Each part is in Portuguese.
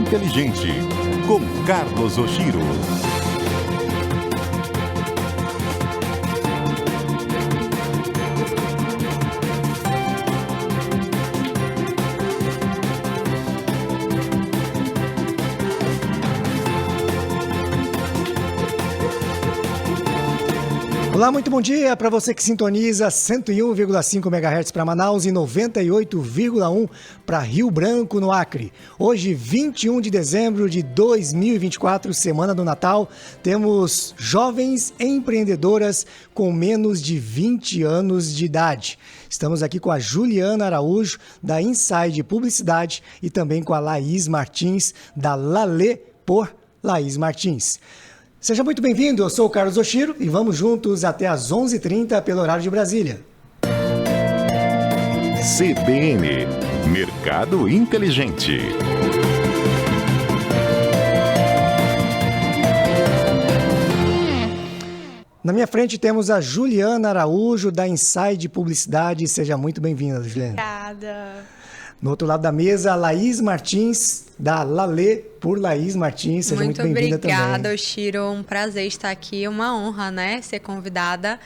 Inteligente, com Carlos Oshiro. Olá, muito bom dia para você que sintoniza 101,5 MHz para Manaus e 98,1 para Rio Branco, no Acre. Hoje, 21 de dezembro de 2024, semana do Natal, temos jovens empreendedoras com menos de 20 anos de idade. Estamos aqui com a Juliana Araújo, da Inside Publicidade, e também com a Laís Martins, da Lalê por Laís Martins. Seja muito bem-vindo, eu sou o Carlos Oshiro e vamos juntos até às 11h30 pelo horário de Brasília. CBN, Mercado Inteligente. Na minha frente temos a Juliana Araújo, da Inside Publicidade. Seja muito bem-vinda, Juliana. Obrigada. No outro lado da mesa, a Laís Martins, da Lalê por Laís Martins. Seja muito bem-vinda também. Muito obrigada, Oshiro. Um prazer estar aqui. Uma honra, né? Ser convidada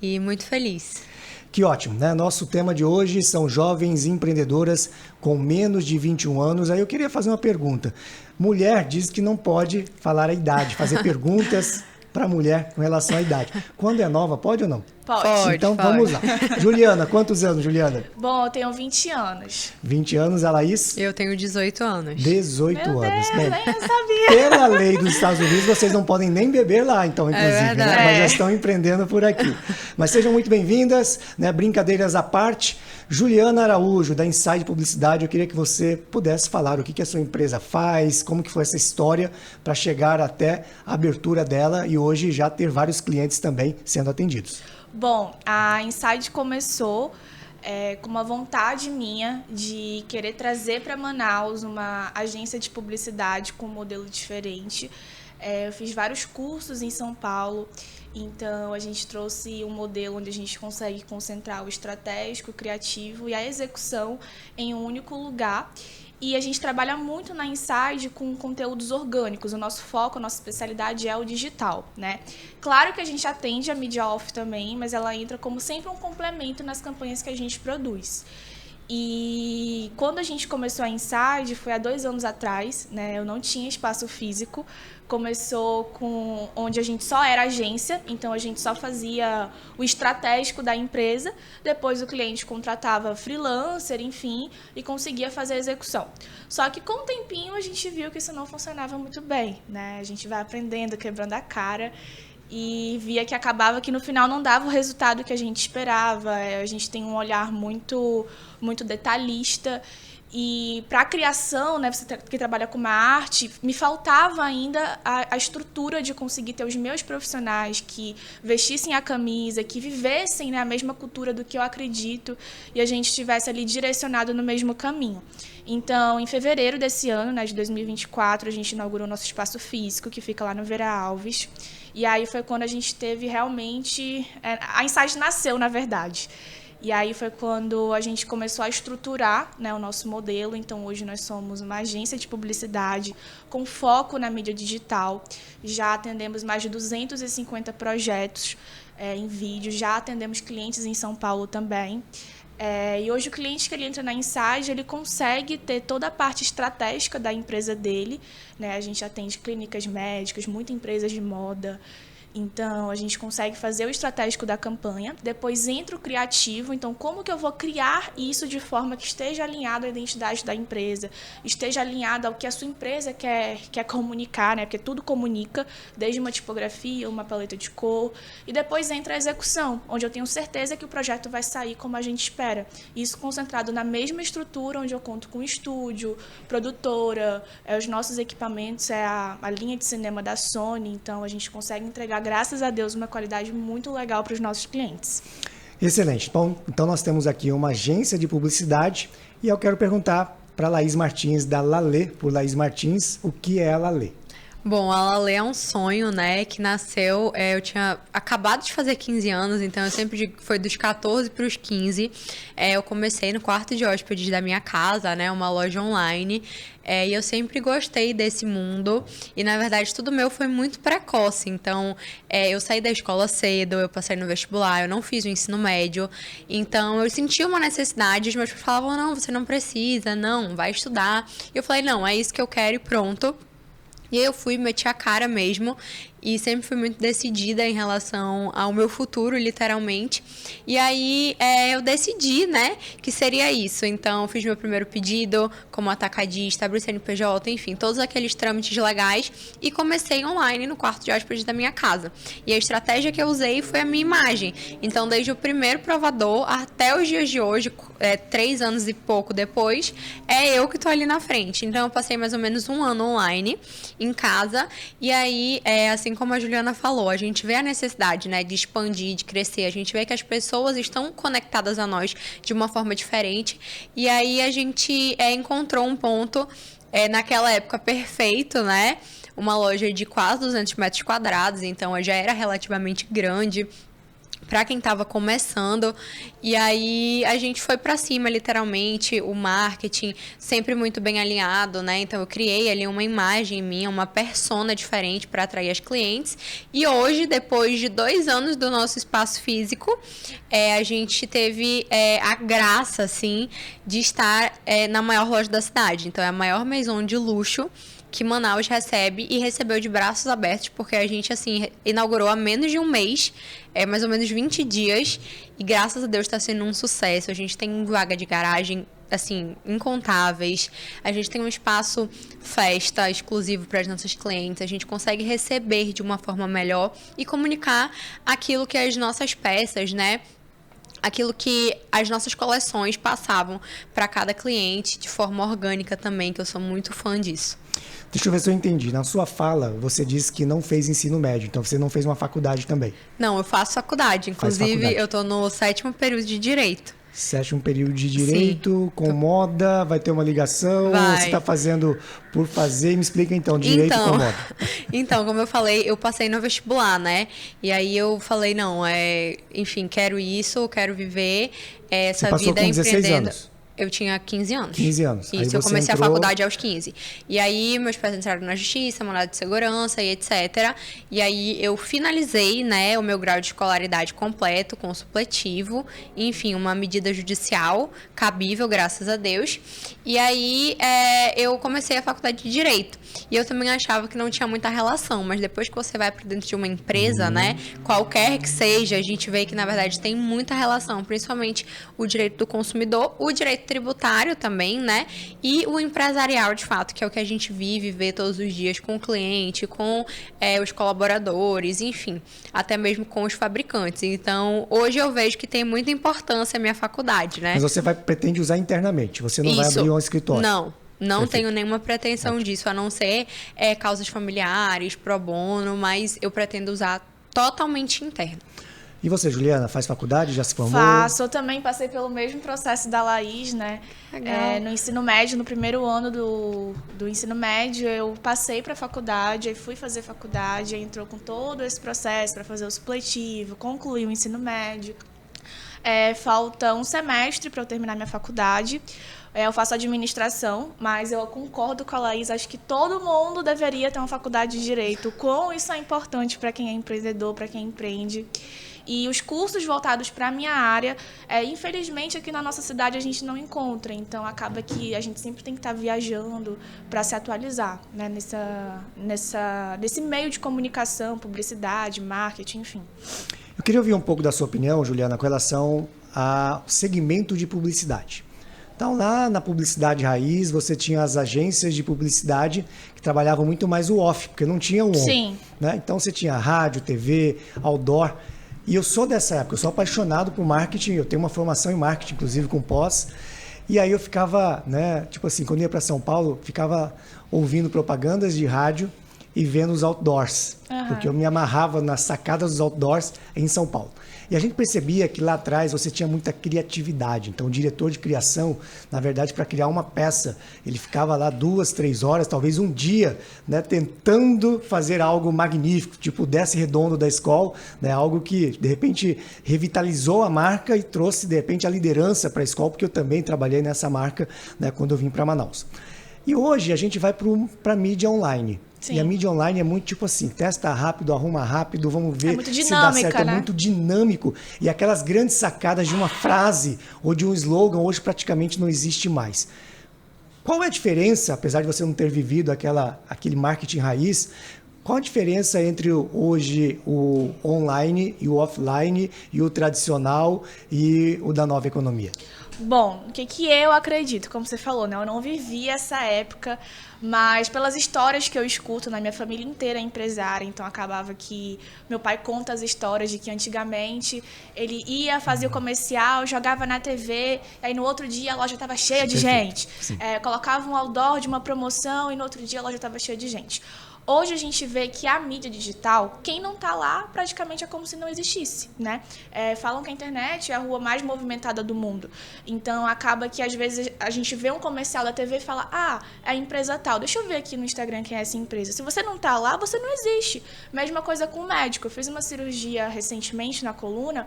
e muito feliz. Que ótimo, né? Nosso tema de hoje são jovens empreendedoras com menos de 21 anos. Aí eu queria fazer uma pergunta. Mulher diz que não pode falar a idade, fazer perguntas para mulher com relação à idade. Quando é nova, pode ou não? Pode. Então vamos lá. Juliana, quantos anos, Juliana? Bom, eu tenho 20 anos. 20 anos, a Laís? Eu tenho 18 anos. 18 Meu anos. Deus, Bem, nem eu sabia. pela lei dos Estados Unidos, vocês não podem nem beber lá, então, inclusive, verdade. né? Mas já estão empreendendo por aqui. Mas sejam muito bem-vindas, né? Brincadeiras à parte. Juliana Araújo, da Inside Publicidade, eu queria que você pudesse falar o que a sua empresa faz, como que foi essa história para chegar até a abertura dela e hoje já ter vários clientes também sendo atendidos. Bom, a Inside começou com uma vontade minha de querer trazer para Manaus uma agência de publicidade com um modelo diferente. Eu fiz vários cursos em São Paulo, então a gente trouxe um modelo onde a gente consegue concentrar o estratégico, o criativo e a execução em um único lugar. E a gente trabalha muito na Inside com conteúdos orgânicos. O nosso foco, a nossa especialidade é o digital, né? Claro que a gente atende a mídia off também, mas ela entra como sempre um complemento nas campanhas que a gente produz. E quando a gente começou a Inside, foi há 2 anos atrás, né? Eu não tinha espaço físico. Começou com onde a gente só era agência, então a gente só fazia o estratégico da empresa. Depois o cliente contratava freelancer, enfim, e conseguia fazer a execução. Só que com o tempinho a gente viu que isso não funcionava muito bem, né? A gente vai aprendendo, quebrando a cara. E via que acabava que no final não dava o resultado que a gente esperava. A gente tem um olhar muito detalhista. E para a criação, né, você que trabalha com uma arte, me faltava ainda a estrutura de conseguir ter os meus profissionais que vestissem a camisa, que vivessem, né, a mesma cultura do que eu acredito e a gente estivesse ali direcionado no mesmo caminho. Então, em fevereiro desse ano, né, de 2024, a gente inaugurou nosso espaço físico, que fica lá no Vera Alves. E aí foi quando a gente teve realmente... A Inside nasceu, na verdade. E aí foi quando a gente começou a estruturar, né, o nosso modelo. Então, hoje nós somos uma agência de publicidade com foco na mídia digital. Já atendemos mais de 250 projetos em vídeo. Já atendemos clientes em São Paulo também. E hoje o cliente que ele entra na Inside, ele consegue ter toda a parte estratégica da empresa dele, né? A gente atende clínicas médicas, muitas empresas de moda. Então, a gente consegue fazer o estratégico da campanha, depois entra o criativo. Então, como que eu vou criar isso de forma que esteja alinhado à identidade da empresa, esteja alinhado ao que a sua empresa quer comunicar, né? Porque tudo comunica, desde uma tipografia, uma paleta de cor. E depois entra a execução, onde eu tenho certeza que o projeto vai sair como a gente espera. Isso concentrado na mesma estrutura, onde eu conto com estúdio, produtora, os nossos equipamentos, a linha de cinema da Sony. Então, a gente consegue entregar, graças a Deus, uma qualidade muito legal para os nossos clientes. Excelente. Bom, então nós temos aqui uma agência de publicidade e eu quero perguntar para a Laís Martins, da Lalê por Laís Martins, o que é a Lalê? Bom, a Lalê é um sonho, né, que nasceu, eu tinha acabado de fazer 15 anos, então eu sempre digo que foi dos 14 para os 15. Eu comecei no quarto de hóspedes da minha casa, né, uma loja online, e eu sempre gostei desse mundo, e na verdade tudo meu foi muito precoce, então eu saí da escola cedo, eu passei no vestibular, eu não fiz o ensino médio, então eu senti uma necessidade, os meus pais falavam, não, você não precisa, não, vai estudar, e eu falei, não, é isso que eu quero e pronto. E aí eu fui, meti a cara mesmo e sempre fui muito decidida em relação ao meu futuro, literalmente. E aí eu decidi, né, que seria isso. Então, fiz meu primeiro pedido como atacadista, abri o CNPJ, enfim, todos aqueles trâmites legais e comecei online no quarto de hóspedes da minha casa. E a estratégia que eu usei foi a minha imagem. Então, desde o primeiro provador até os dias de hoje, 3 anos e pouco depois, é eu que tô ali na frente. Então, eu passei mais ou menos 1 ano online, em casa, e aí, assim como a Juliana falou, a gente vê a necessidade, né, de expandir, de crescer, a gente vê que as pessoas estão conectadas a nós de uma forma diferente, e aí a gente encontrou um ponto, naquela época perfeito, né, uma loja de quase 200 metros quadrados, então já era relativamente grande para quem estava começando, e aí a gente foi para cima, literalmente, o marketing sempre muito bem alinhado, né? Então eu criei ali uma imagem minha, uma persona diferente para atrair as clientes, e hoje, depois de 2 anos do nosso espaço físico, a gente teve a graça, assim, de estar na maior loja da cidade, então é a maior maison de luxo que Manaus recebe e recebeu de braços abertos, porque a gente, assim, inaugurou há menos de um mês, mais ou menos 20 dias, e graças a Deus está sendo um sucesso. A gente tem vaga de garagem, assim, incontáveis, a gente tem um espaço festa exclusivo para as nossas clientes, a gente consegue receber de uma forma melhor e comunicar aquilo que as nossas peças, né, aquilo que as nossas coleções passavam para cada cliente de forma orgânica também, que eu sou muito fã disso. Deixa eu ver se eu entendi. Na sua fala, você disse que não fez ensino médio, então você não fez uma faculdade também. Não, eu faço faculdade. Inclusive, eu tô no 7º período de Direito. 7º período de Direito, com moda, vai ter uma ligação? Vai. Você está fazendo por fazer? Me explica então, Direito com moda. Então, como eu falei, eu passei no vestibular, né? E aí eu falei, não, enfim, quero isso, quero viver essa Você passou vida com 16 empreendendo. anos? Eu tinha 15 anos. 15 anos. Isso, Aí eu você comecei entrou... a faculdade aos 15. E aí, meus pais entraram na justiça, mandado de segurança e etc. E aí, eu finalizei, né, o meu grau de escolaridade completo, com supletivo. Enfim, uma medida judicial cabível, graças a Deus. E aí, eu comecei a faculdade de Direito. E eu também achava que não tinha muita relação. Mas depois que você vai para dentro de uma empresa, né, qualquer que seja, a gente vê que, na verdade, tem muita relação. Principalmente o direito do consumidor, o direito tributário também, né? E o empresarial, de fato, que é o que a gente vive, vê todos os dias com o cliente, com os colaboradores, enfim, até mesmo com os fabricantes. Então, hoje eu vejo que tem muita importância a minha faculdade, né? Mas você pretende usar internamente, você não vai abrir um escritório? Não Perfeito. tenho nenhuma pretensão disso, a não ser causas familiares, pro bono, mas eu pretendo usar totalmente interno. E você, Juliana, faz faculdade? Já se formou? Faço. Eu também passei pelo mesmo processo da Laís, né? Legal. No ensino médio, no primeiro ano do ensino médio, eu passei para a faculdade, aí fui fazer faculdade, aí entrou com todo esse processo para fazer o supletivo, concluir o ensino médio. Falta um semestre para eu terminar minha faculdade. Eu faço administração, mas eu concordo com a Laís, acho que todo mundo deveria ter uma faculdade de Direito. Quão isso é importante para quem é empreendedor, para quem empreende. E os cursos voltados para a minha área, infelizmente, aqui na nossa cidade a gente não encontra. Então, acaba que a gente sempre tem que estar viajando para se atualizar, né? Nesse meio de comunicação, publicidade, marketing, enfim. Eu queria ouvir um pouco da sua opinião, Juliana, com relação ao segmento de publicidade. Então, lá na publicidade raiz, você tinha as agências de publicidade que trabalhavam muito mais o off, porque não tinha o on. Sim. Né? Então, você tinha rádio, TV, outdoor. E eu sou dessa época, eu sou apaixonado por marketing, eu tenho uma formação em marketing, inclusive com pós. E aí eu ficava, né, tipo assim, quando ia para São Paulo, ficava ouvindo propagandas de rádio e vendo os outdoors. Porque eu me amarrava nas sacadas dos outdoors em São Paulo. E a gente percebia que lá atrás você tinha muita criatividade. Então, o diretor de criação, na verdade, para criar uma peça, ele ficava lá 2, 3 horas, talvez um dia, né, tentando fazer algo magnífico, tipo o Desce Redondo da escola, né, algo que, de repente, revitalizou a marca e trouxe, de repente, a liderança para a escola, porque eu também trabalhei nessa marca, né, quando eu vim para Manaus. E hoje a gente vai para a mídia online. Sim. E a mídia online é muito tipo assim, testa rápido, arruma rápido, vamos ver muito se dá dinâmica, certo. É né? muito dinâmico. E aquelas grandes sacadas de uma frase ou de um slogan hoje praticamente não existe mais. Qual é a diferença, apesar de você não ter vivido aquele marketing raiz, qual a diferença entre hoje o online e o offline e o tradicional e o da nova economia? Bom, o que eu acredito? Como você falou, né? Eu não vivi essa época, mas pelas histórias que eu escuto, na minha família inteira é empresária, então acabava que meu pai conta as histórias de que antigamente ele ia fazer o comercial, jogava na TV, aí no outro dia a loja estava cheia de gente. Colocava um outdoor de uma promoção e no outro dia a loja estava cheia de gente. Hoje a gente vê que a mídia digital, quem não está lá, praticamente é como se não existisse, né? Falam que a internet é a rua mais movimentada do mundo. Então, acaba que, às vezes, a gente vê um comercial da TV e fala, é a empresa tal. Deixa eu ver aqui no Instagram quem é essa empresa. Se você não está lá, você não existe. Mesma coisa com o médico. Eu fiz uma cirurgia recentemente na coluna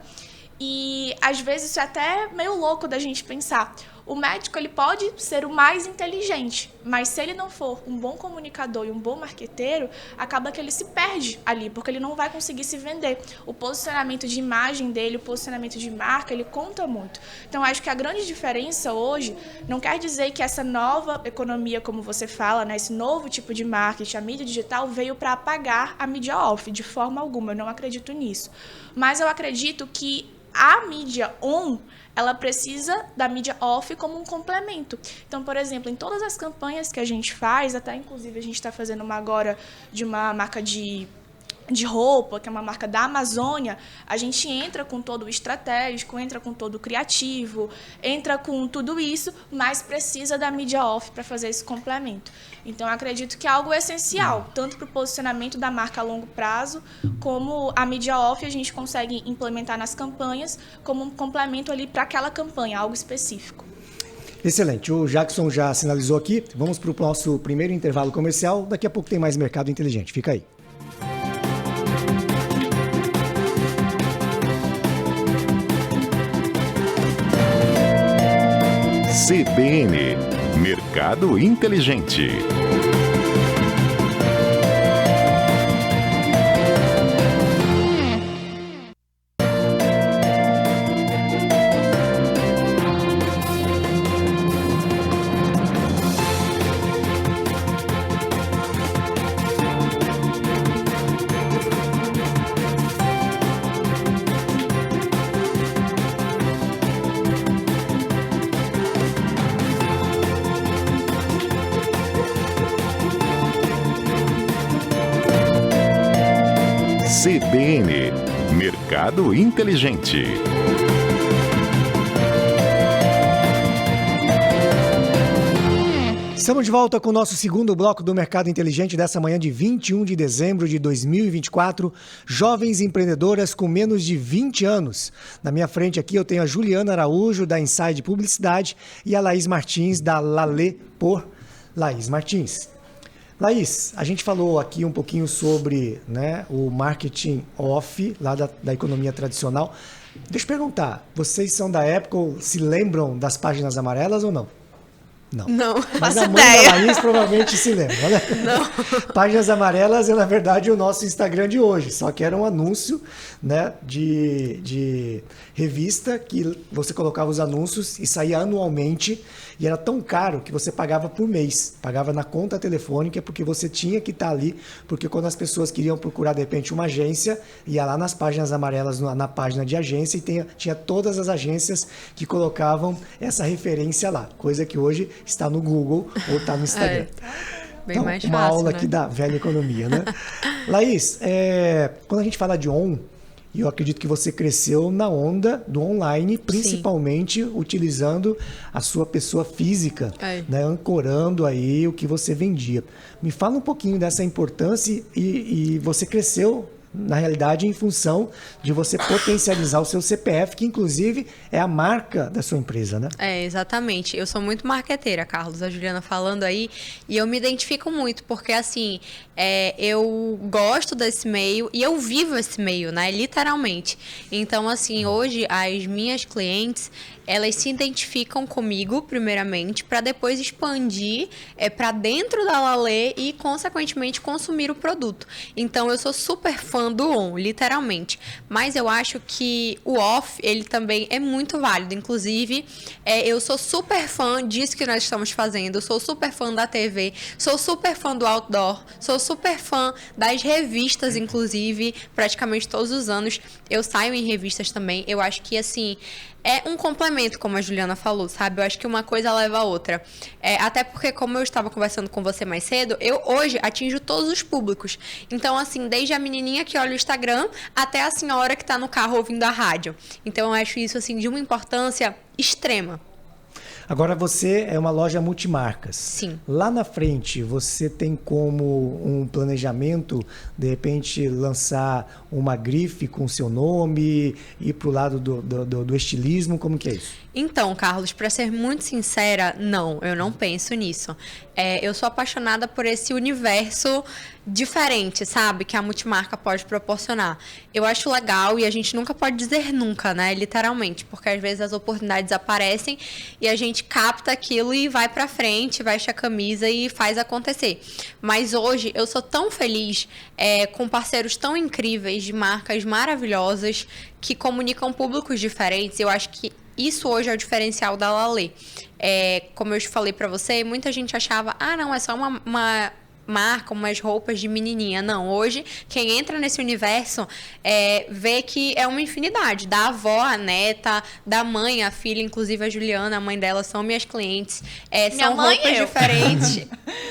e, às vezes, isso é até meio louco da gente pensar. O médico, ele pode ser o mais inteligente, mas se ele não for um bom comunicador e um bom marqueteiro, acaba que ele se perde ali, porque ele não vai conseguir se vender. O posicionamento de imagem dele, o posicionamento de marca, ele conta muito. Então, acho que a grande diferença hoje não quer dizer que essa nova economia, como você fala, né, esse novo tipo de marketing, a mídia digital, veio para apagar a mídia off, de forma alguma. Eu não acredito nisso. Mas eu acredito que a mídia on, ela precisa da mídia off como um complemento. Então, por exemplo, em todas as campanhas que a gente faz, até inclusive a gente está fazendo uma agora de uma marca de roupa, que é uma marca da Amazônia, a gente entra com todo o estratégico, entra com todo o criativo, entra com tudo isso, mas precisa da mídia off para fazer esse complemento. Então, eu acredito que é algo essencial, tanto para o posicionamento da marca a longo prazo, como a mídia off a gente consegue implementar nas campanhas como um complemento ali para aquela campanha, algo específico. Excelente. O Jackson já sinalizou aqui. Vamos para o nosso primeiro intervalo comercial. Daqui a pouco tem mais Mercado Inteligente. Fica aí. CBN, Mercado Inteligente. CBN, Mercado Inteligente. Estamos de volta com o nosso segundo bloco do Mercado Inteligente dessa manhã de 21 de dezembro de 2024. Jovens empreendedoras com menos de 20 anos. Na minha frente aqui eu tenho a Juliana Araújo, da Inside Publicidade, e a Laís Martins, da Lalê por Laís Martins. Laís, a gente falou aqui um pouquinho sobre, né, o marketing off, lá da economia tradicional. Deixa eu perguntar, vocês são da época ou se lembram das páginas amarelas ou não? Não, Mas faço a mãe ideia. da Laís provavelmente se lembra, né? Não. Páginas amarelas é, na verdade, o nosso Instagram de hoje. Só que era um anúncio, né, de revista que você colocava os anúncios e saía anualmente. E era tão caro que você pagava por mês. Pagava na conta telefônica porque você tinha que estar ali. Porque quando as pessoas queriam procurar, de repente, uma agência, ia lá nas páginas amarelas, na página de agência, e tinha todas as agências que colocavam essa referência lá. Coisa que hoje está no Google ou está no Instagram. Bem Então, mais uma fácil, aula né? aqui da velha economia, né? Laís, quando a gente fala de on, e eu acredito que você cresceu na onda do online, principalmente utilizando a sua pessoa física, né, ancorando aí o que você vendia. Me fala um pouquinho dessa importância e você cresceu na realidade, em função de você potencializar o seu CPF, que inclusive é a marca da sua empresa, né? É, exatamente. Eu sou muito marqueteira, Carlos, a Juliana falando aí, e eu me identifico muito, porque assim, eu gosto desse meio e eu vivo esse meio, né? Literalmente. Então, assim, hoje as minhas clientes, elas se identificam comigo, primeiramente, para depois expandir para dentro da Lalê e, consequentemente, consumir o produto. Então, eu sou super fã do on, literalmente. Mas eu acho que o off, ele também é muito válido. Inclusive, eu sou super fã disso que nós estamos fazendo. Sou super fã da TV. Sou super fã do outdoor. Sou super fã das revistas, inclusive. Praticamente todos os anos eu saio em revistas também. Eu acho que, assim, é um complemento, como a Juliana falou, sabe? Eu acho que uma coisa leva a outra. Até porque, como eu estava conversando com você mais cedo, eu hoje atinjo todos os públicos. Então, assim, desde a menininha que olha o Instagram até a senhora que está no carro ouvindo a rádio. Então, eu acho isso, assim, de uma importância extrema. Agora, você é uma loja multimarcas. Sim. Lá na frente, você tem como um planejamento, de repente, lançar uma grife com seu nome, ir para o lado do estilismo? Como que é isso? Então, Carlos, para ser muito sincera, não, eu não penso nisso. Eu sou apaixonada por esse universo diferente, sabe? Que a multimarca pode proporcionar. Eu acho legal e a gente nunca pode dizer nunca, né? Literalmente, porque às vezes as oportunidades aparecem e a gente capta aquilo e vai pra frente, veste a camisa e faz acontecer. Mas hoje eu sou tão feliz com parceiros tão incríveis, de marcas maravilhosas, que comunicam públicos diferentes. Eu acho que isso hoje é o diferencial da Lalê. Como eu te falei pra você, muita gente achava, não, é só uma marca, umas roupas de menininha. Não, hoje, quem entra nesse universo vê que é uma infinidade. Da avó à neta, da mãe à filha, inclusive a Juliana, a mãe dela, são minhas clientes. São roupas diferentes.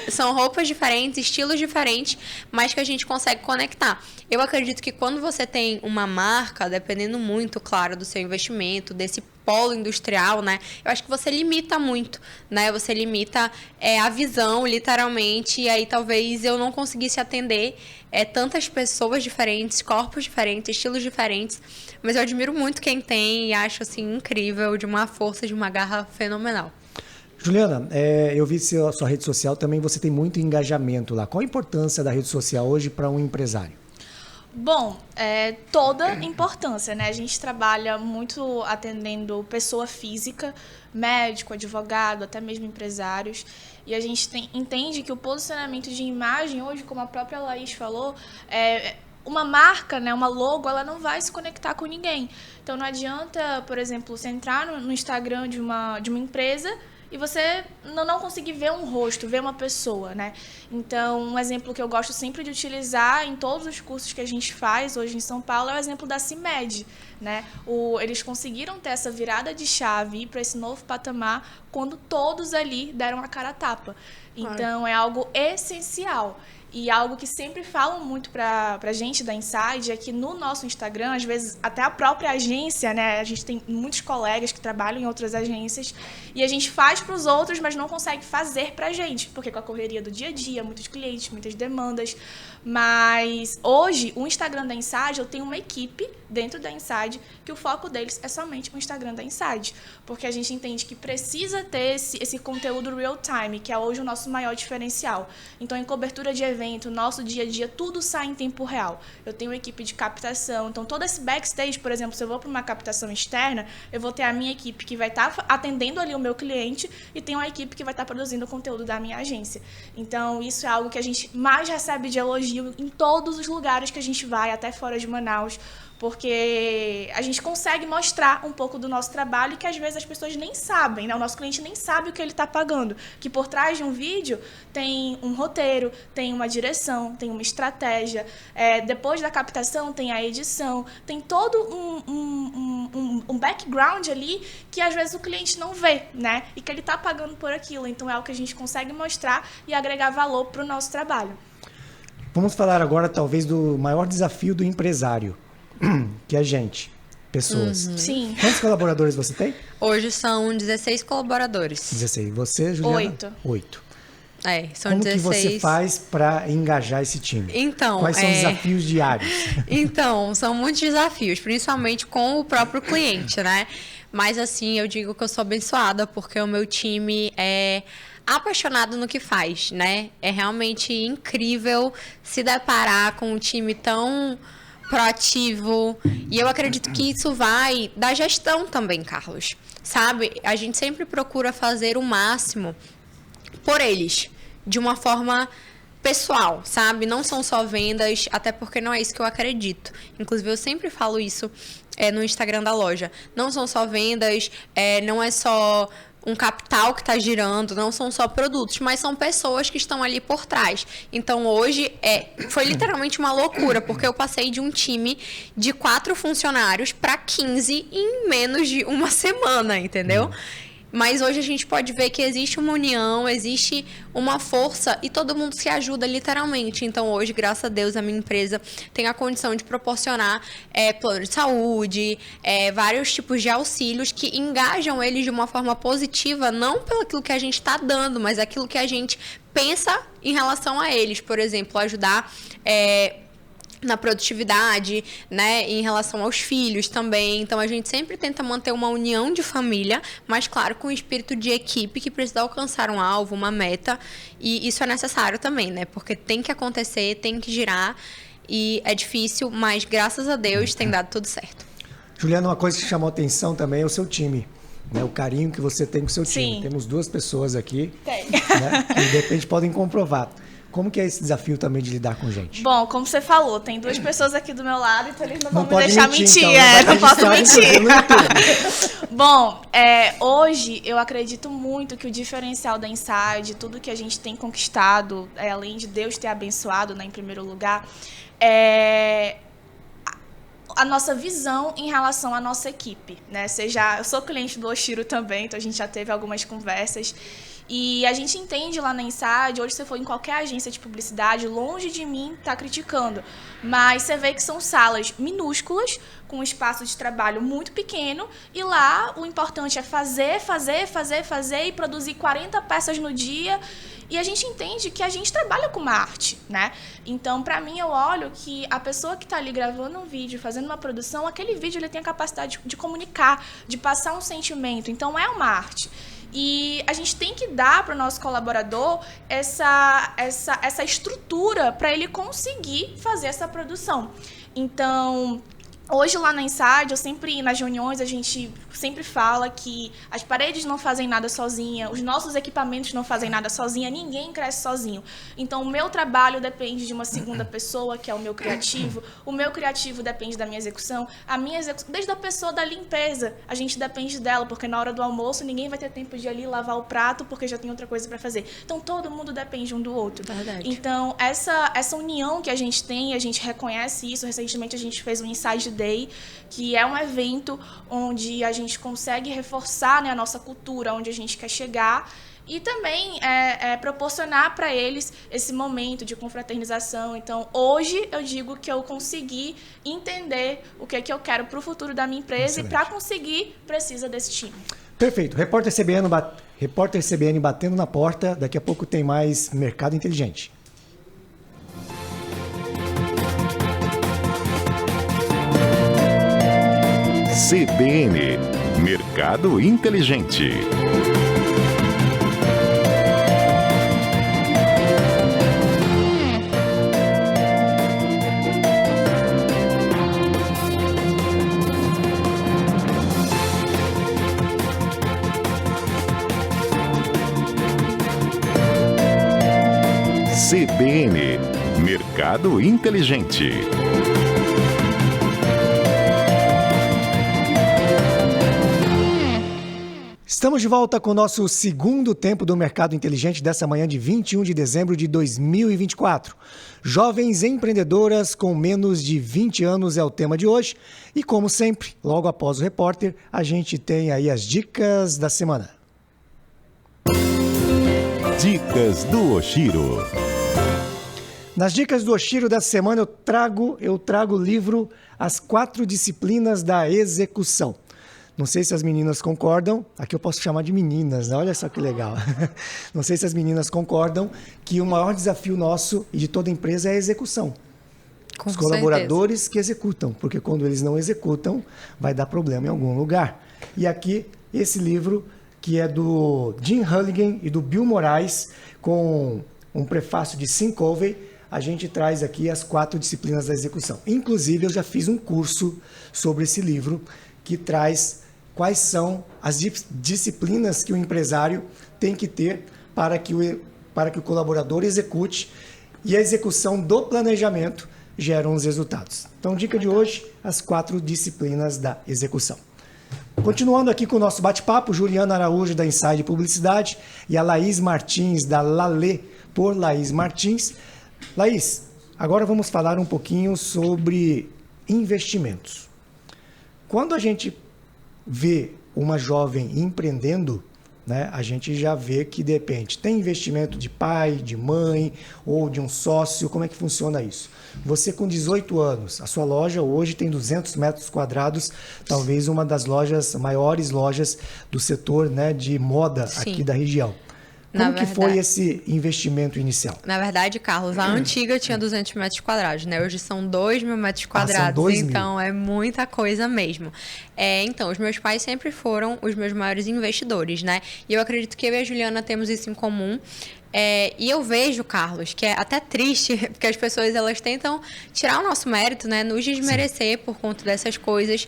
São roupas diferentes, estilos diferentes, mas que a gente consegue conectar. Eu acredito que quando você tem uma marca, dependendo muito, claro, do seu investimento, desse polo industrial, né? Eu acho que você limita muito, né? Você limita a visão, literalmente, e aí talvez eu não conseguisse atender tantas pessoas diferentes, corpos diferentes, estilos diferentes, mas eu admiro muito quem tem e acho, assim, incrível, de uma força, de uma garra fenomenal. Juliana, eu vi sua rede social também, você tem muito engajamento lá. Qual a importância da rede social hoje para um empresário? Bom, toda importância, né? A gente trabalha muito atendendo pessoa física, médico, advogado, até mesmo empresários. E a gente entende que o posicionamento de imagem hoje, como a própria Laís falou, uma marca, né, uma logo, ela não vai se conectar com ninguém. Então não adianta, por exemplo, você entrar no Instagram de uma empresa e você não conseguir ver um rosto, ver uma pessoa, né? Então, um exemplo que eu gosto sempre de utilizar em todos os cursos que a gente faz hoje em São Paulo é o exemplo da CIMED, né? Eles conseguiram ter essa virada de chave, ir para esse novo patamar, quando todos ali deram a cara a tapa. Então, é algo essencial. E algo que sempre falam muito pra gente da Inside é que no nosso Instagram, às vezes até a própria agência, né? A gente tem muitos colegas que trabalham em outras agências e a gente faz pros outros, mas não consegue fazer pra gente, porque com a correria do dia a dia, muitos clientes, muitas demandas. Mas hoje, o Instagram da Inside, eu tenho uma equipe dentro da Inside que o foco deles é somente o Instagram da Inside, porque a gente entende que precisa ter esse conteúdo real time, que é hoje o nosso maior diferencial. Então, em cobertura de evento, nosso dia a dia, tudo sai em tempo real. Eu tenho uma equipe de captação, então todo esse backstage, por exemplo, se eu vou para uma captação externa, eu vou ter a minha equipe que vai estar atendendo ali o meu cliente e tem uma equipe que vai estar produzindo o conteúdo da minha agência. Então, isso é algo que a gente mais recebe de elogio em todos os lugares que a gente vai, até fora de Manaus, porque a gente consegue mostrar um pouco do nosso trabalho e que às vezes as pessoas nem sabem, né? O nosso cliente nem sabe o que ele está pagando, que por trás de um vídeo tem um roteiro, tem uma direção, tem uma estratégia, depois da captação tem a edição, tem todo um background ali que às vezes o cliente não vê, né? E que ele está pagando por aquilo, então é o que a gente consegue mostrar e agregar valor para o nosso trabalho. Vamos falar agora talvez do maior desafio do empresário, que é a gente, pessoas. Uhum. Sim. Quantos colaboradores você tem? Hoje são 16 colaboradores. 16. Você, Juliana? 8. 8. São Como 16. que você faz para engajar esse time? Então, quais são os desafios diários? Então, são muitos desafios, principalmente com o próprio cliente, né? Mas assim, eu digo que eu sou abençoada porque o meu time é apaixonado no que faz, né? É realmente incrível se deparar com um time tão proativo. E eu acredito que isso vai da gestão também, Carlos. Sabe? A gente sempre procura fazer o máximo por eles, de uma forma pessoal, sabe? Não são só vendas, até porque não é isso que eu acredito. Inclusive, eu sempre falo isso no Instagram da loja. Não são só vendas, não é só um capital que está girando, não são só produtos, mas são pessoas que estão ali por trás. Então, hoje, foi literalmente uma loucura, porque eu passei de um time de 4 funcionários para 15 em menos de uma semana, entendeu? Mas hoje a gente pode ver que existe uma união, existe uma força e todo mundo se ajuda literalmente. Então hoje, graças a Deus, a minha empresa tem a condição de proporcionar plano de saúde, vários tipos de auxílios que engajam eles de uma forma positiva, não pelo aquilo que a gente está dando, mas aquilo que a gente pensa em relação a eles. Por exemplo, ajudar na produtividade, né, em relação aos filhos também. Então, a gente sempre tenta manter uma união de família, mas, claro, com o espírito de equipe que precisa alcançar um alvo, uma meta, e isso é necessário também, né, porque tem que acontecer, tem que girar, e é difícil, mas, graças a Deus, tem dado tudo certo. Juliana, uma coisa que chamou atenção também é o seu time, né, o carinho que você tem com o seu time. Sim. Temos 2 pessoas aqui, Tem. né, que, de repente, podem comprovar. Como que é esse desafio também de lidar com gente? Bom, como você falou, tem 2 pessoas aqui do meu lado, então eles não vão me pode deixar mentir. mentir. Então, Não posso mentir. No YouTube. Bom, hoje eu acredito muito que o diferencial da Inside, tudo que a gente tem conquistado, além de Deus ter abençoado, né, em primeiro lugar, é a nossa visão em relação à nossa equipe, né? Eu sou cliente do Oshiro também, então a gente já teve algumas conversas. E a gente entende lá na Inside, hoje você for em qualquer agência de publicidade, longe de mim tá criticando, mas você vê que são salas minúsculas, com um espaço de trabalho muito pequeno, e lá o importante é fazer e produzir 40 peças no dia, e a gente entende que a gente trabalha com uma arte, né? Então, pra mim, eu olho que a pessoa que tá ali gravando um vídeo, fazendo uma produção, aquele vídeo ele tem a capacidade de comunicar, de passar um sentimento, então é uma arte. E a gente tem que dar para o nosso colaborador essa estrutura para ele conseguir fazer essa produção. Então, hoje lá na Inside, nas reuniões, a gente sempre fala que as paredes não fazem nada sozinha, os nossos equipamentos não fazem nada sozinha, ninguém cresce sozinho. Então, o meu trabalho depende de uma segunda pessoa, que é o meu criativo depende da minha execução, desde a pessoa da limpeza, a gente depende dela, porque na hora do almoço ninguém vai ter tempo de ir ali lavar o prato, porque já tem outra coisa para fazer. Então, todo mundo depende um do outro. Verdade. Então, essa união que a gente tem, a gente reconhece isso. Recentemente, a gente fez um Inside Day, que é um evento onde a gente consegue reforçar, né, a nossa cultura, onde a gente quer chegar, e também proporcionar para eles esse momento de confraternização. Então, hoje eu digo que eu consegui entender o que é que eu quero para o futuro da minha empresa. Excelente. E para conseguir, precisa desse time. Perfeito. Repórter CBN batendo na porta. Daqui a pouco tem mais Mercado Inteligente. CBN, Mercado Inteligente. CBN, Mercado Inteligente. Estamos de volta com o nosso segundo tempo do Mercado Inteligente dessa manhã de 21 de dezembro de 2024. Jovens empreendedoras com menos de 20 anos é o tema de hoje. E como sempre, logo após o repórter, a gente tem aí as dicas da semana. Dicas do Oshiro. Nas dicas do Oshiro dessa semana eu trago o livro As 4 Disciplinas da Execução. Não sei se as meninas concordam. Aqui eu posso chamar de meninas, né? Olha só que legal. Não sei se as meninas concordam que o maior desafio nosso e de toda empresa é a execução. Com Os colaboradores que executam, porque quando eles não executam, vai dar problema em algum lugar. E aqui, esse livro, que é do Jim Halligan e do Bill Moraes, com um prefácio de Sim Covey, a gente traz aqui as 4 disciplinas da execução. Inclusive, eu já fiz um curso sobre esse livro, que traz quais são as disciplinas que o empresário tem que ter para que o colaborador execute, e a execução do planejamento geram os resultados. Então, dica de hoje, as 4 disciplinas da execução. Continuando aqui com o nosso bate-papo, Juliana Araújo, da Inside Publicidade, e a Laís Martins, da Lalê, por Laís Martins. Laís, agora vamos falar um pouquinho sobre investimentos. Quando a gente vê uma jovem empreendendo, né, a gente já vê que, de repente, tem investimento de pai, de mãe ou de um sócio. Como é que funciona isso? Você com 18 anos, a sua loja hoje tem 200 metros quadrados, talvez uma das maiores lojas do setor, né, de moda aqui da região. Como que foi esse investimento inicial? Na verdade, Carlos, a antiga tinha 200 metros quadrados, né? Hoje são 2.000 metros quadrados, são 2.000. Então é muita coisa mesmo. Então, os meus pais sempre foram os meus maiores investidores, né? E eu acredito que eu e a Juliana temos isso em comum. E eu vejo, Carlos, que é até triste, porque as pessoas elas tentam tirar o nosso mérito, né? Nos desmerecer por conta dessas coisas.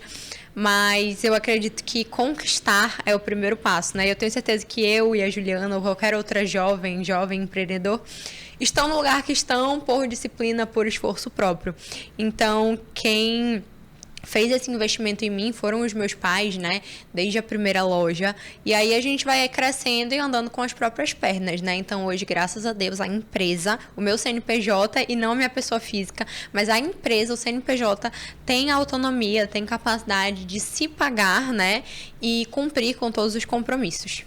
Mas eu acredito que conquistar é o primeiro passo, né? Eu tenho certeza que eu e a Juliana, ou qualquer outra jovem empreendedor, estão no lugar que estão por disciplina, por esforço próprio. Então, quem fez esse investimento em mim foram os meus pais, né? Desde a primeira loja. E aí a gente vai crescendo e andando com as próprias pernas, né? Então hoje, graças a Deus, a empresa, o meu CNPJ e não a minha pessoa física, mas a empresa, o CNPJ, tem autonomia, tem capacidade de se pagar, né? E cumprir com todos os compromissos.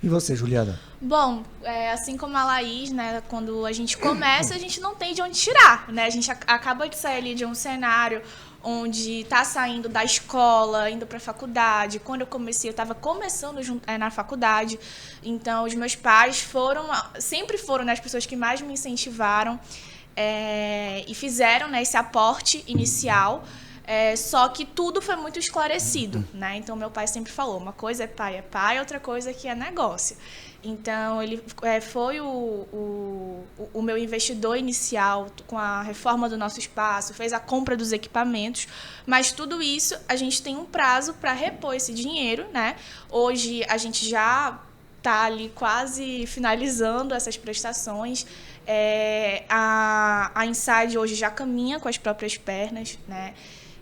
E você, Juliana? Bom, assim como a Laís, né, quando a gente começa, a gente não tem de onde tirar, né? A gente acaba de sair ali de um cenário onde está saindo da escola, indo para a faculdade. Quando eu comecei, eu estava começando na faculdade. Então, os meus pais sempre foram, né, as pessoas que mais me incentivaram e fizeram, né, esse aporte inicial. Só que tudo foi muito esclarecido, né? Então, meu pai sempre falou, uma coisa é pai, outra coisa é que é negócio. Então, ele foi o meu investidor inicial com a reforma do nosso espaço, fez a compra dos equipamentos, mas tudo isso a gente tem um prazo para repor esse dinheiro, né? Hoje a gente já está ali quase finalizando essas prestações. A Inside hoje já caminha com as próprias pernas, né?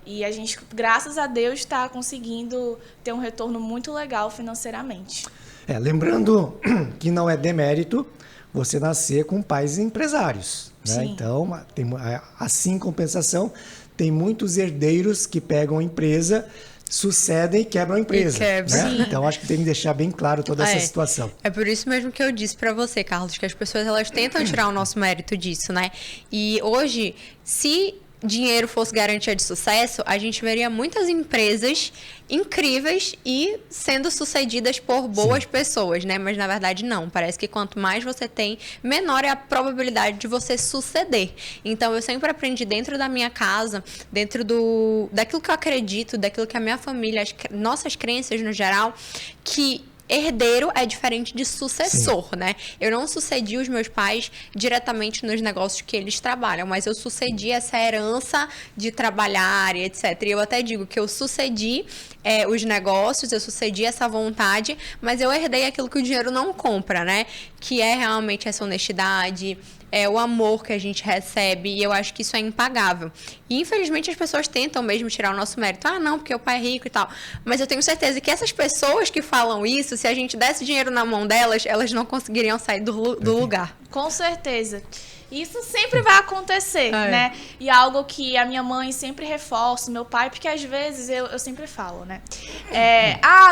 E a gente, graças a Deus, está conseguindo ter um retorno muito legal financeiramente. Lembrando que não é demérito você nascer com pais empresários, né? Então, assim, em compensação, tem muitos herdeiros que pegam a empresa, sucedem e quebram a empresa. Né? Então, acho que tem que deixar bem claro toda essa situação. É por isso mesmo que eu disse para você, Carlos, que as pessoas elas tentam tirar o nosso mérito disso, né? E hoje, se dinheiro fosse garantia de sucesso, a gente veria muitas empresas incríveis e sendo sucedidas por boas pessoas, né? Mas na verdade não. Parece que quanto mais você tem, menor é a probabilidade de você suceder. Então eu sempre aprendi dentro da minha casa, dentro daquilo que eu acredito, daquilo que a minha família, as nossas crenças no geral, que herdeiro é diferente de sucessor, né? Eu não sucedi os meus pais diretamente nos negócios que eles trabalham, mas eu sucedi essa herança de trabalhar e etc. E eu até digo que eu sucedi os negócios, eu sucedi essa vontade, mas eu herdei aquilo que o dinheiro não compra, né? Que é realmente essa honestidade, o amor que a gente recebe, e eu acho que isso é impagável. E, infelizmente, as pessoas tentam mesmo tirar o nosso mérito. Ah, não, porque o pai é rico e tal. Mas eu tenho certeza que essas pessoas que falam isso, se a gente desse dinheiro na mão delas, elas não conseguiriam sair do lugar. Com certeza. Isso sempre vai acontecer, né? E algo que a minha mãe sempre reforça, meu pai, porque às vezes eu sempre falo, né?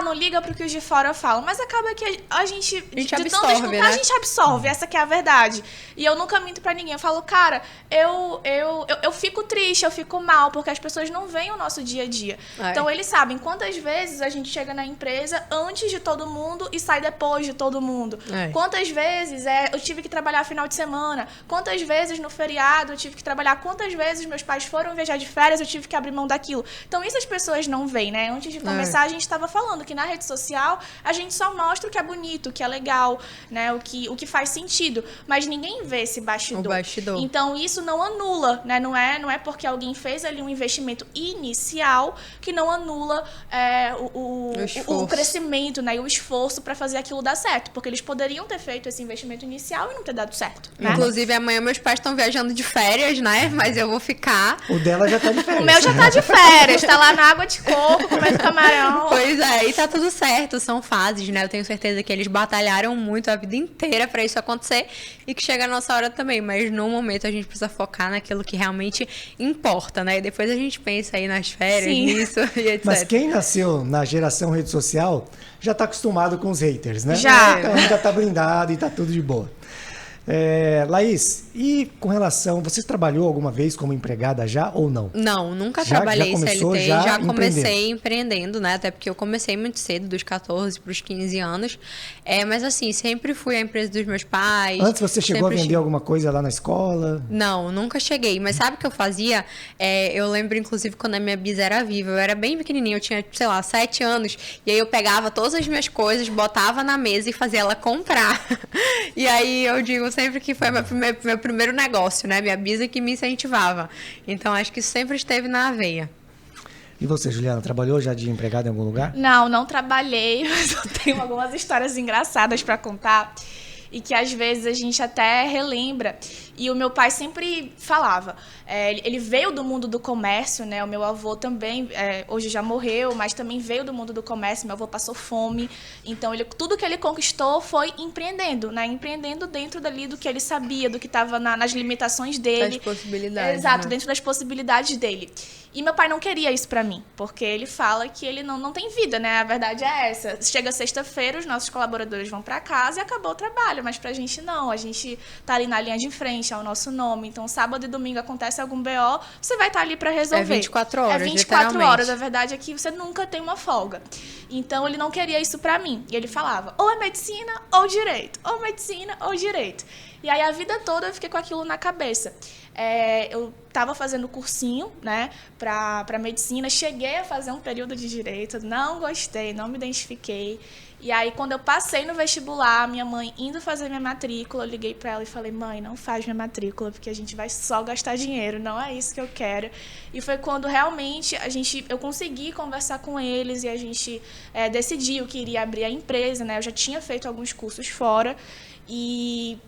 Não liga pro que os de fora falam, mas acaba que a gente de absorve, tanto escutar, né? a gente absorve, essa que é a verdade. E eu nunca minto pra ninguém, eu falo, cara, eu fico triste, eu fico mal, porque as pessoas não veem o nosso dia a dia. Então eles sabem quantas vezes a gente chega na empresa antes de todo mundo e sai depois de todo mundo. Quantas vezes eu tive que trabalhar final de semana, quantas vezes no feriado eu tive que trabalhar, quantas vezes meus pais foram viajar de férias, eu tive que abrir mão daquilo. Então isso as pessoas não veem, né? Antes de começar, a gente estava falando que na rede social a gente só mostra o que é bonito, o que é legal, né? O que faz sentido, mas ninguém vê esse bastidor. O bastidor. Então isso não anula, né? Não é porque alguém fez ali um investimento inicial que não anula o crescimento, né? E o esforço para fazer aquilo dar certo, porque eles poderiam ter feito esse investimento inicial e não ter dado certo, né? Inclusive, amanhã meus pais estão viajando de férias, né? Mas eu vou ficar. O dela já tá de férias. O meu já tá de férias, tá lá na água de coco, comendo camarão. Pois é, e tá tudo certo, são fases, né? Eu tenho certeza que eles batalharam muito a vida inteira pra isso acontecer e que chega a nossa hora também, mas no momento a gente precisa focar naquilo que realmente importa, né? E depois a gente pensa aí nas férias, nisso e etc. Mas quem nasceu na geração rede social já tá acostumado com os haters, né? Já. Então já tá blindado e tá tudo de boa. Laís, e com relação, você trabalhou alguma vez como empregada já ou não? Não, nunca Já trabalhei começou, CLT, já já comecei empreendendo, né? Até porque eu comecei muito cedo, dos 14 para os 15 anos. Mas assim, sempre fui a empresa dos meus pais. Antes você chegou a vender alguma coisa lá na escola? Não, nunca cheguei. Mas sabe o que eu fazia? Eu lembro, inclusive, quando a minha bisa era viva. Eu era bem pequenininha, eu tinha, sei lá, 7 anos. E aí eu pegava todas as minhas coisas, botava na mesa e fazia ela comprar. E aí eu digo sempre que foi meu primeiro negócio, né? Minha bisa que me incentivava. Então, acho que isso sempre esteve na veia. E você, Juliana, trabalhou já de empregada em algum lugar? Não trabalhei, mas eu tenho algumas histórias engraçadas para contar e que às vezes a gente até relembra. E o meu pai sempre falava, ele veio do mundo do comércio, né? O meu avô também, hoje já morreu, mas também veio do mundo do comércio, meu avô passou fome. Então, tudo que ele conquistou foi empreendendo, né? Empreendendo dentro dali do que ele sabia, do que estava nas limitações dele. Das possibilidades. Exato, né? dentro das possibilidades dele. E meu pai não queria isso pra mim, porque ele fala que ele não tem vida, né? A verdade é essa. Chega sexta-feira, os nossos colaboradores vão pra casa e acabou o trabalho, mas pra gente não. A gente tá ali na linha de frente, é o nosso nome. Então, sábado e domingo acontece algum BO, você vai estar ali pra resolver. É 24 horas, É 24 literalmente. horas, a verdade é que você nunca tem uma folga. Então, ele não queria isso pra mim. E ele falava, ou é medicina ou direito. Ou medicina ou direito. E aí, a vida toda, eu fiquei com aquilo na cabeça. Eu estava fazendo cursinho, né, para medicina, cheguei a fazer um período de direito, não gostei, não me identifiquei. E aí, quando eu passei no vestibular, minha mãe indo fazer minha matrícula, eu liguei para ela e falei, mãe, não faz minha matrícula, porque a gente vai só gastar dinheiro, não é isso que eu quero. E foi quando realmente eu consegui conversar com eles e a gente decidiu que iria abrir a empresa, né, eu já tinha feito alguns cursos fora e...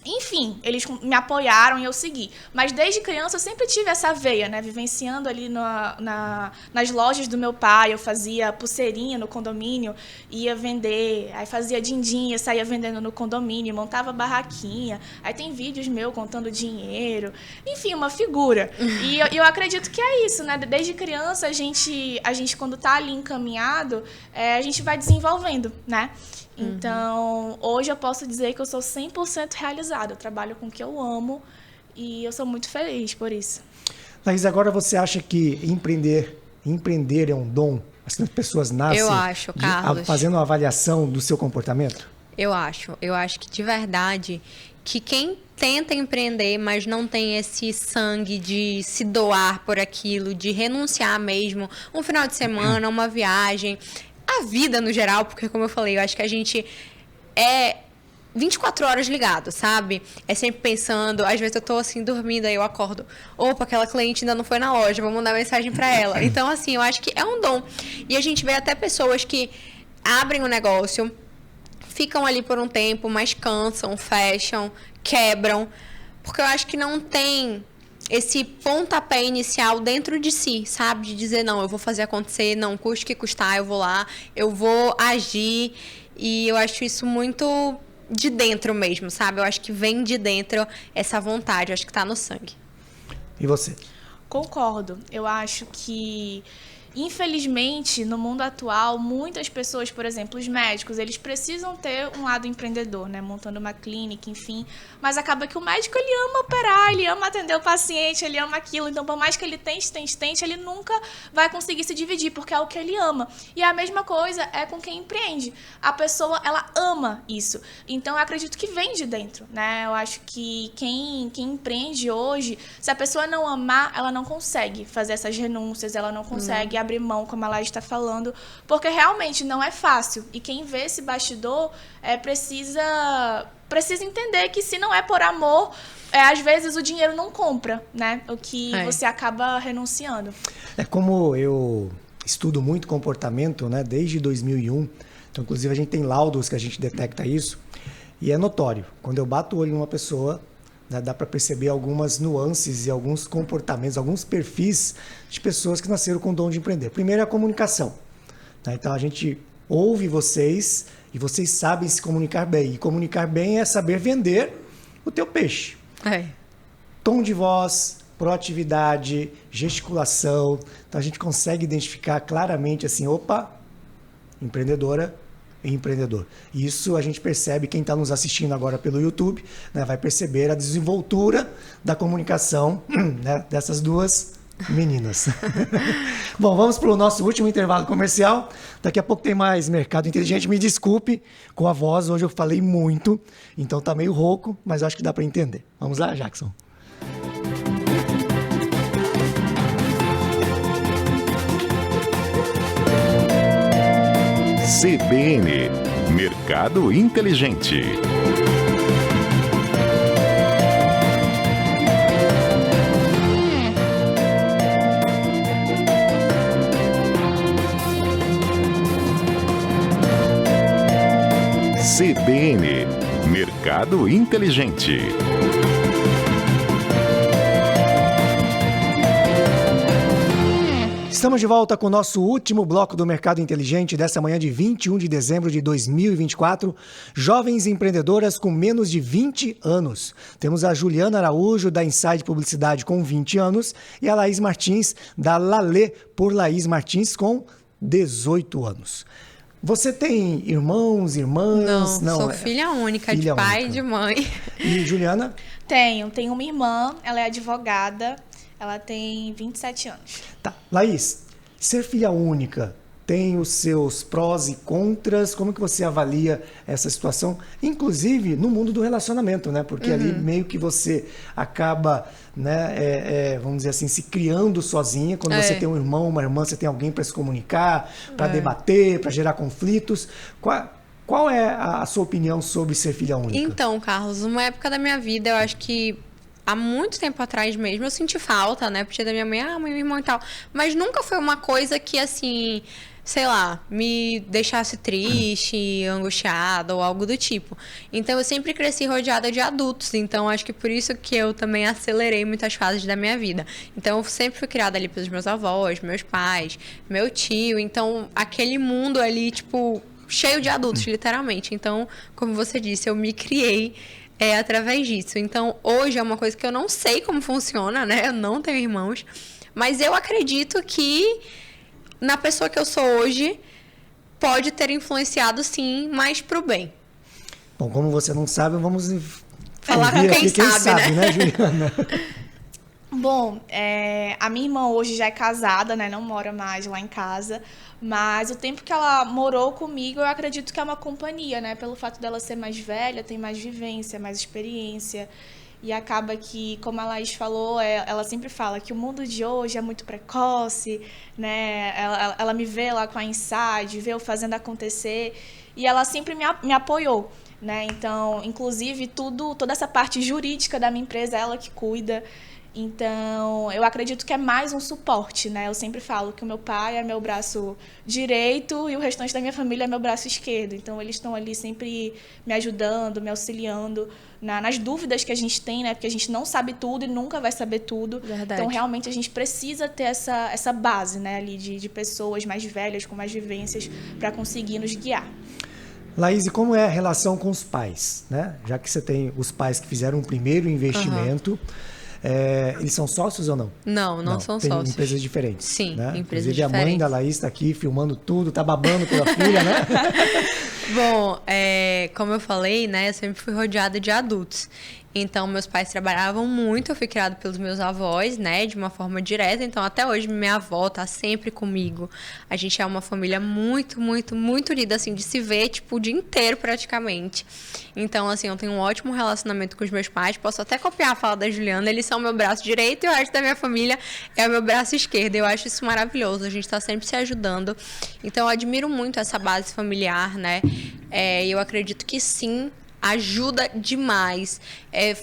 Enfim, eles me apoiaram e eu segui. Mas desde criança eu sempre tive essa veia, né? Vivenciando ali nas lojas do meu pai, eu fazia pulseirinha no condomínio, ia vender, aí fazia din-din, saía vendendo no condomínio, montava barraquinha, aí tem vídeos meus contando dinheiro, enfim, uma figura. E eu acredito que é isso, né? Desde criança a gente quando tá ali encaminhado, a gente vai desenvolvendo, né? Então, hoje eu posso dizer que eu sou 100% realizada. Eu trabalho com o que eu amo e eu sou muito feliz por isso. Laís, agora você acha que empreender é um dom? As pessoas nascem Eu acho, Carlos. Fazendo uma avaliação do seu comportamento? Eu acho que de verdade, que quem tenta empreender, mas não tem esse sangue de se doar por aquilo, de renunciar mesmo, um final de semana, uma viagem... A vida no geral, porque como eu falei, eu acho que a gente é 24 horas ligado, sabe? É sempre pensando, às vezes eu tô assim dormindo, aí eu acordo, opa, aquela cliente ainda não foi na loja, vou mandar mensagem pra ela. Então assim, eu acho que é um dom. E a gente vê até pessoas que abrem um negócio, ficam ali por um tempo, mas cansam, fecham, quebram, porque eu acho que não tem esse pontapé inicial dentro de si, sabe? De dizer, não, eu vou fazer acontecer, não, custe o que custar, eu vou lá, eu vou agir. E eu acho isso muito de dentro mesmo, sabe? Eu acho que vem de dentro essa vontade, eu acho que tá no sangue. E você? Concordo. Eu acho que, infelizmente, no mundo atual, muitas pessoas, por exemplo, os médicos, eles precisam ter um lado empreendedor, né? Montando uma clínica, enfim. Mas acaba que o médico, ele ama operar, ele ama atender o paciente, ele ama aquilo. Então, por mais que ele tente, ele nunca vai conseguir se dividir, porque é o que ele ama. E a mesma coisa é com quem empreende. A pessoa, ela ama isso. Então, eu acredito que vem de dentro, né? Eu acho que quem empreende hoje, se a pessoa não amar, ela não consegue fazer essas renúncias, ela não consegue abrir mão, como ela está falando, porque realmente não é fácil. E quem vê esse bastidor precisa entender que se não é por amor, às vezes o dinheiro não compra, né? O que você acaba renunciando. É como eu estudo muito comportamento, né, desde 2001. Então, inclusive, a gente tem laudos que a gente detecta isso. E é notório. Quando eu bato o olho numa pessoa, né, dá para perceber algumas nuances e alguns comportamentos, alguns perfis de pessoas que nasceram com o dom de empreender. Primeiro é a comunicação. Né? Então, a gente ouve vocês e vocês sabem se comunicar bem. E comunicar bem é saber vender o teu peixe. Tom de voz, proatividade, gesticulação. Então, a gente consegue identificar claramente assim, opa, empreendedora e empreendedor. Isso a gente percebe, quem está nos assistindo agora pelo YouTube, né, vai perceber a desenvoltura da comunicação, né, dessas duas meninas. Bom, vamos para o nosso último intervalo comercial. Daqui a pouco tem mais Mercado Inteligente. Me desculpe com a voz, hoje eu falei muito, então tá meio rouco, mas acho que dá para entender. Vamos lá, Jackson. CBN Mercado Inteligente. CBN Mercado Inteligente. Estamos de volta com o nosso último bloco do Mercado Inteligente dessa manhã de 21 de dezembro de 2024. Jovens empreendedoras com menos de 20 anos. Temos a Juliana Araújo, da Inside Publicidade, com 20 anos, e a Laís Martins, da Lalê por Laís Martins, com 18 anos. Você tem irmãos, irmãs? Não, sou filha única, filha de pai única. e de mãe. E Juliana? Tenho uma irmã, ela é advogada, ela tem 27 anos. Tá. Laís, ser filha única tem os seus prós e contras? Como que você avalia essa situação? Inclusive no mundo do relacionamento, né? Porque ali meio que você acaba, né, vamos dizer assim, se criando sozinha. Quando você tem um irmão, uma irmã, você tem alguém para se comunicar, para debater, para gerar conflitos. Qual é a sua opinião sobre ser filha única? Então, Carlos, uma época da minha vida, eu acho que há muito tempo atrás mesmo, eu senti falta, né? Porque da minha mãe, meu irmão e tal. Mas nunca foi uma coisa que, assim, sei lá, me deixasse triste, angustiada ou algo do tipo. Então, eu sempre cresci rodeada de adultos. Então, acho que por isso que eu também acelerei muitas fases da minha vida. Então, eu sempre fui criada ali pelos meus avós, meus pais, meu tio. Então, aquele mundo ali, tipo, cheio de adultos, literalmente. Então, como você disse, eu me criei através disso. Então, hoje é uma coisa que eu não sei como funciona, né? Eu não tenho irmãos. Mas eu acredito que na pessoa que eu sou hoje pode ter influenciado, sim, mais pro bem. Bom, como você não sabe, vamos falar com quem sabe, né, Juliana? Bom, a minha irmã hoje já é casada, né? Não mora mais lá em casa. Mas o tempo que ela morou comigo, eu acredito que é uma companhia, né? Pelo fato dela ser mais velha, tem mais vivência, mais experiência. E acaba que, como a Laís falou, ela sempre fala que o mundo de hoje é muito precoce, né? Ela me vê lá com a Inside, vê eu fazendo acontecer. E ela sempre me apoiou, né? Então, inclusive, toda essa parte jurídica da minha empresa, ela que cuida. Então, eu acredito que é mais um suporte, né? Eu sempre falo que o meu pai é meu braço direito e o restante da minha família é meu braço esquerdo. Então, eles estão ali sempre me ajudando, me auxiliando nas dúvidas que a gente tem, né? Porque a gente não sabe tudo e nunca vai saber tudo. Verdade. Então, realmente, a gente precisa ter essa base, né? Ali de pessoas mais velhas, com mais vivências, para conseguir nos guiar. Laís, e como é a relação com os pais, né? Já que você tem os pais que fizeram um primeiro investimento, eles são sócios ou não? Não são tem sócios. Empresas diferentes. Sim, né? empresas Inclusive, diferentes. a mãe da Laís está aqui filmando tudo, tá babando pela filha, né? Bom, como eu falei, né, eu sempre fui rodeada de adultos. Então, meus pais trabalhavam muito, eu fui criada pelos meus avós, né, de uma forma direta. Então, até hoje, minha avó tá sempre comigo. A gente é uma família muito, muito, muito unida, assim, de se ver, tipo, o dia inteiro, praticamente. Então, assim, eu tenho um ótimo relacionamento com os meus pais. Posso até copiar a fala da Juliana, eles são meu braço direito e o resto da minha família é o meu braço esquerdo. Eu acho isso maravilhoso, a gente tá sempre se ajudando. Então, eu admiro muito essa base familiar, né. E eu acredito que sim, ajuda demais,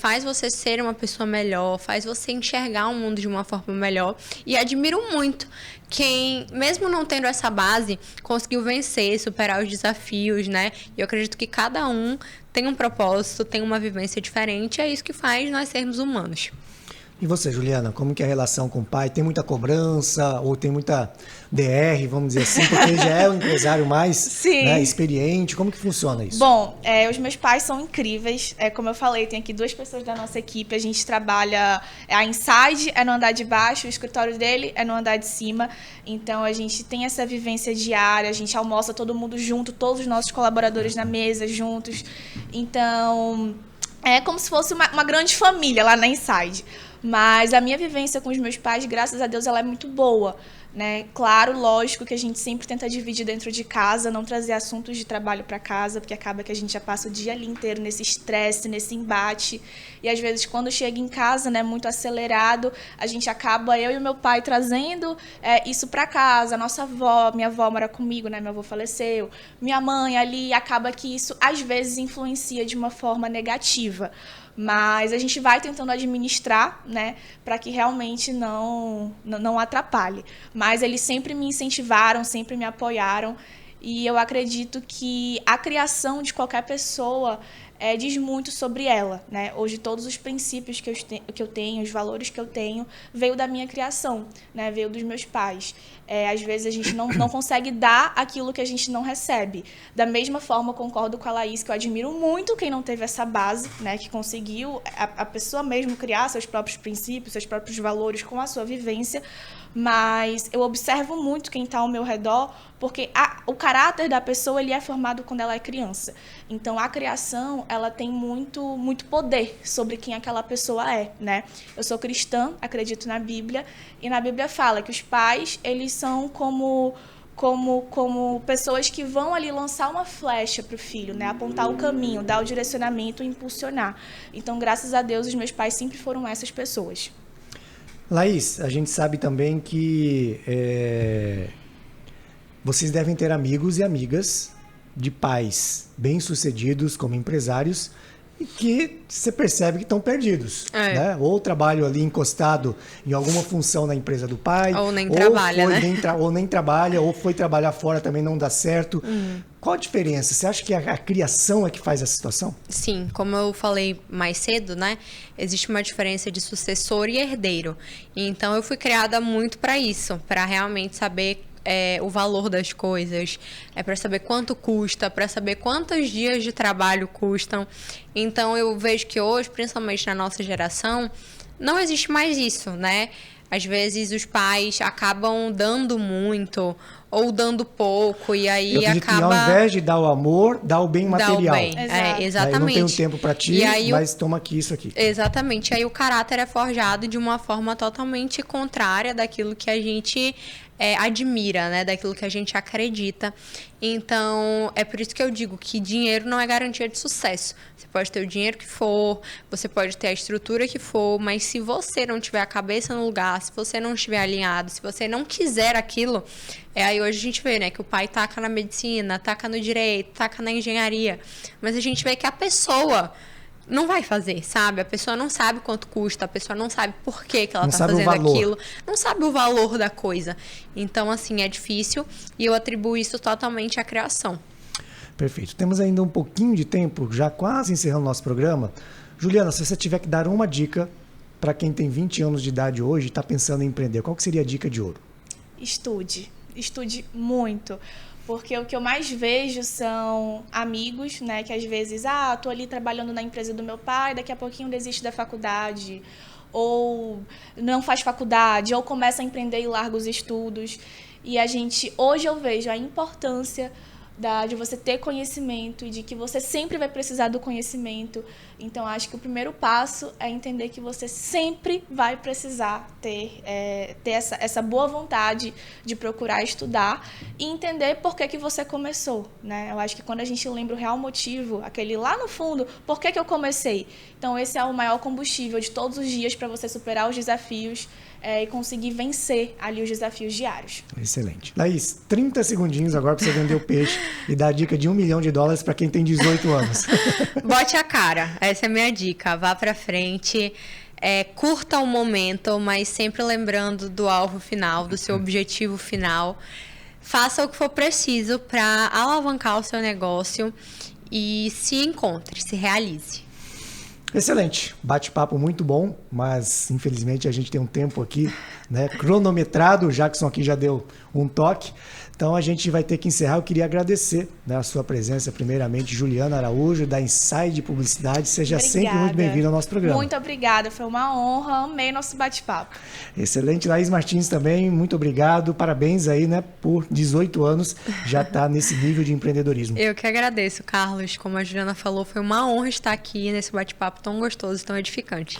faz você ser uma pessoa melhor, faz você enxergar o mundo de uma forma melhor. E admiro muito quem, mesmo não tendo essa base, conseguiu vencer, superar os desafios, né? E eu acredito que cada um tem um propósito, tem uma vivência diferente, é isso que faz nós sermos humanos. E você, Juliana, como que é a relação com o pai? Tem muita cobrança ou tem muita DR, vamos dizer assim, porque ele já é o empresário mais né, experiente? Como que funciona isso? Bom, os meus pais são incríveis. Como eu falei, tem aqui 2 pessoas da nossa equipe. A gente trabalha... A Inside é no andar de baixo, o escritório dele é no andar de cima. Então, a gente tem essa vivência diária, a gente almoça todo mundo junto, todos os nossos colaboradores na mesa juntos. Então, é como se fosse uma grande família lá na Inside. Mas a minha vivência com os meus pais, graças a Deus, ela é muito boa, né? Claro, lógico que a gente sempre tenta dividir dentro de casa, não trazer assuntos de trabalho para casa, porque acaba que a gente já passa o dia ali inteiro nesse estresse, nesse embate. E às vezes, quando chega em casa, né, muito acelerado, a gente acaba, eu e o meu pai, trazendo isso para casa. Nossa avó, minha avó mora comigo, né? Minha avó faleceu. Minha mãe ali, acaba que isso às vezes influencia de uma forma negativa. Mas a gente vai tentando administrar, né, para que realmente não atrapalhe. Mas eles sempre me incentivaram, sempre me apoiaram. E eu acredito que a criação de qualquer pessoa diz muito sobre ela, né? Hoje, todos os princípios que eu tenho, os valores que eu tenho, veio da minha criação, né? Veio dos meus pais. Às vezes, a gente não consegue dar aquilo que a gente não recebe. Da mesma forma, eu concordo com a Laís, que eu admiro muito quem não teve essa base, né? Que conseguiu a pessoa mesmo criar seus próprios princípios, seus próprios valores com a sua vivência. Mas eu observo muito quem está ao meu redor, porque o caráter da pessoa ele é formado quando ela é criança. Então, a criação ela tem muito, muito poder sobre quem aquela pessoa é, né? Eu sou cristã, acredito na Bíblia, e na Bíblia fala que os pais eles são como pessoas que vão ali lançar uma flecha para o filho, né? Apontar o caminho, dar o direcionamento e impulsionar. Então, graças a Deus, os meus pais sempre foram essas pessoas. Laís, a gente sabe também que vocês devem ter amigos e amigas de pais bem-sucedidos como empresários e que você percebe que estão perdidos. Né? Ou trabalham ali encostado em alguma função na empresa do pai. Ou nem trabalha, né? Ou nem trabalha, ou foi trabalhar fora também não dá certo. Qual a diferença? Você acha que a criação é que faz essa situação? Sim, como eu falei mais cedo, né? Existe uma diferença de sucessor e herdeiro. Então, eu fui criada muito para isso, para realmente saber o valor das coisas, para saber quanto custa, para saber quantos dias de trabalho custam. Então, eu vejo que hoje, principalmente na nossa geração, não existe mais isso, né? Às vezes, os pais acabam dando muito ou dando pouco, e aí eu acredito acaba... que ao invés de dar o amor, dá o bem material. Dá o bem, exatamente. Eu não tenho tempo para ti, mas toma aqui isso aqui. Exatamente. Aí o caráter é forjado de uma forma totalmente contrária daquilo que a gente admira, né? Daquilo que a gente acredita. Então, é por isso que eu digo que dinheiro não é garantia de sucesso. Você pode ter o dinheiro que for, você pode ter a estrutura que for, mas se você não tiver a cabeça no lugar, se você não estiver alinhado, se você não quiser aquilo, aí hoje a gente vê, né, que o pai taca na medicina, taca no direito, taca na engenharia, mas a gente vê que a pessoa não vai fazer, sabe? A pessoa não sabe quanto custa, a pessoa não sabe por que ela tá fazendo aquilo, não sabe o valor da coisa. Então, assim, é difícil e eu atribuo isso totalmente à criação. Perfeito. Temos ainda um pouquinho de tempo, já quase encerrando o nosso programa. Juliana, se você tiver que dar uma dica para quem tem 20 anos de idade hoje e está pensando em empreender, qual que seria a dica de ouro? Estude muito. Porque o que eu mais vejo são amigos, né, que às vezes, tô ali trabalhando na empresa do meu pai, daqui a pouquinho desiste da faculdade, ou não faz faculdade, ou começa a empreender e larga os estudos. E hoje eu vejo a importância de você ter conhecimento e de que você sempre vai precisar do conhecimento. Então, acho que o primeiro passo é entender que você sempre vai precisar ter essa boa vontade de procurar estudar e entender por que você começou, né? Eu acho que quando a gente lembra o real motivo, aquele lá no fundo, por que eu comecei? Então, esse é o maior combustível de todos os dias para você superar os desafios e conseguir vencer ali os desafios diários. Excelente. Laís, 30 segundinhos agora para você vender o peixe e dar a dica de $1 milhão para quem tem 18 anos. Bote a cara, essa é a minha dica. Vá pra frente, curta o momento, mas sempre lembrando do alvo final, do seu objetivo final. Faça o que for preciso para alavancar o seu negócio e se encontre, se realize. Excelente, bate-papo muito bom, mas infelizmente a gente tem um tempo aqui, né, cronometrado. O Jackson aqui já deu um toque, então a gente vai ter que encerrar. Eu queria agradecer, né, a sua presença, primeiramente, Juliana Araújo, da Inside Publicidade. Seja sempre muito bem-vinda ao nosso programa. Muito obrigada, foi uma honra, amei nosso bate-papo. Excelente. Laís Martins também, muito obrigado, parabéns aí, né, por 18 anos, já está nesse nível de empreendedorismo. Eu que agradeço, Carlos. Como a Juliana falou, foi uma honra estar aqui nesse bate-papo tão gostoso, tão edificante.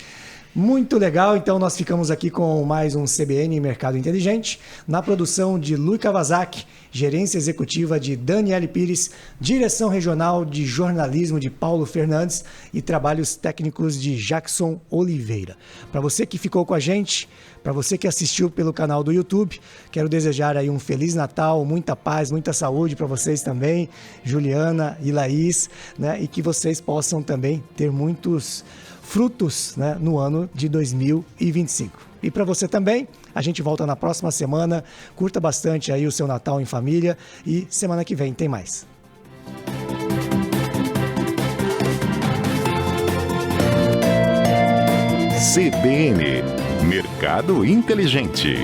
Muito legal, então nós ficamos aqui com mais um CBN Mercado Inteligente, na produção de Lui Kawasaki, gerência executiva de Daniele Pires, direção regional de jornalismo de Paulo Fernandes e trabalhos técnicos de Jackson Oliveira. Para você que ficou com a gente, para você que assistiu pelo canal do YouTube, quero desejar aí um Feliz Natal, muita paz, muita saúde para vocês também, Juliana e Laís, né? E que vocês possam também ter muitos frutos, né, no ano de 2025. E para você também, a gente volta na próxima semana. Curta bastante aí o seu Natal em família e semana que vem tem mais. CBN Mercado Inteligente.